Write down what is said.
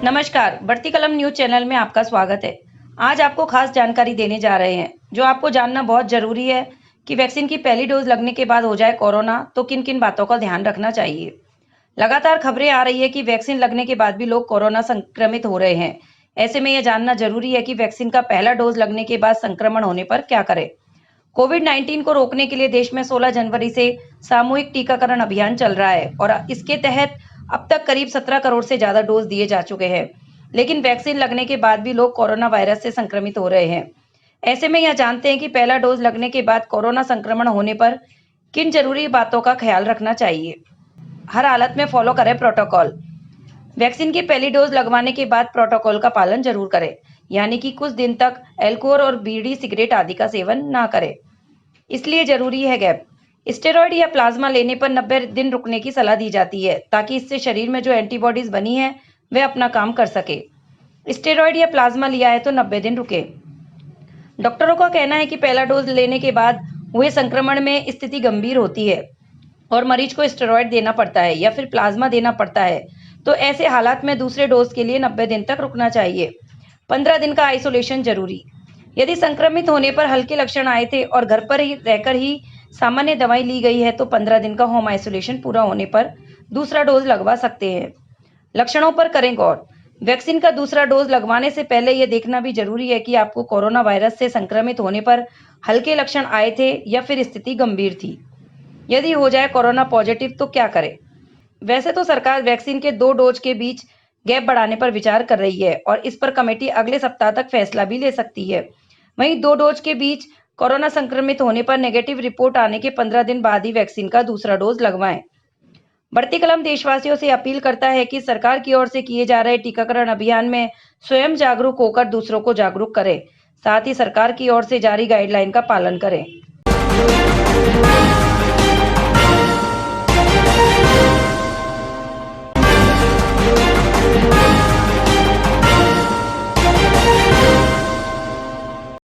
नमस्कार, बढ़ती कलम न्यूज चैनल में आपका स्वागत है। आज आपको खास जानकारी देने जा रहे हैं, जो आपको जानना बहुत जरूरी है कि वैक्सीन की पहली डोज लगने के बाद हो जाए कोरोना, तो किन किन बातों का ध्यान रखना चाहिए। लगातार खबरें आ रही है कि वैक्सीन लगने के बाद भी लोग कोरोना संक्रमित हो रहे हैं। ऐसे में यह जानना जरूरी है कि वैक्सीन का पहला डोज लगने के बाद संक्रमण होने पर क्या करें। कोविड-19 को रोकने के लिए देश में 16 जनवरी से सामूहिक टीकाकरण अभियान चल रहा है और इसके तहत अब तक करीब 17 करोड़ से ज्यादा डोज दिए जा चुके हैं। लेकिन वैक्सीन लगने के बाद भी लोग कोरोना वायरस से संक्रमित हो रहे हैं। ऐसे में यह जानते हैं कि पहला डोज लगने के बाद कोरोना संक्रमण होने पर किन जरूरी बातों का ख्याल रखना चाहिए। हर हालत में फॉलो करें प्रोटोकॉल। वैक्सीन की पहली डोज लगवाने के बाद प्रोटोकॉल का पालन जरूर करें, यानी कि कुछ दिन तक अल्कोहल और बीड़ी सिगरेट आदि का सेवन ना करें। इसलिए जरूरी है गैप। स्टेरॉइड या प्लाज्मा लेने पर 90 दिन रुकने की सलाह दी जाती है, ताकि इससे शरीर में जो एंटीबॉडीज बनी है वह अपना काम कर सके। स्टेरॉइड या प्लाज्मा लिया है तो 90 दिन रुके। डॉक्टरों का कहना है कि पहला डोज लेने के बाद हुए संक्रमण में स्थिति गंभीर होती है और मरीज को स्टेरॉइड देना पड़ता है या फिर प्लाज्मा देना पड़ता है, तो ऐसे हालात में दूसरे डोज के लिए 90 दिन तक रुकना चाहिए। 15 दिन का आइसोलेशन जरूरी। यदि संक्रमित होने पर हल्के लक्षण आए थे और घर पर ही रहकर ही सामान्य दवाई ली गई है, तो 15 दिन का होम आइसोलेशन पूरा होने पर दूसरा डोज लगवा सकते हैं। लक्षणों पर करें गौर। वैक्सीन का दूसरा डोज लगवाने से पहले यह देखना भी जरूरी है कि आपको कोरोना वायरस से संक्रमित होने पर हल्के लक्षण आए थे या फिर स्थिति गंभीर थी। यदि हो जाए कोरोना पॉजिटिव तो क्या करें। वैसे तो सरकार वैक्सीन के 2 डोज के बीच गैप बढ़ाने पर विचार कर रही है और इस पर कमेटी अगले सप्ताह तक फैसला भी ले सकती है। वहीं 2 डोज के बीच कोरोना संक्रमित होने पर नेगेटिव रिपोर्ट आने के 15 दिन बाद ही वैक्सीन का दूसरा डोज लगवाएं। बढ़ती कलम देशवासियों से अपील करता है कि सरकार की ओर से किए जा रहे टीकाकरण अभियान में स्वयं जागरूक होकर दूसरों को जागरूक करें। साथ ही सरकार की ओर से जारी गाइडलाइन का पालन करें।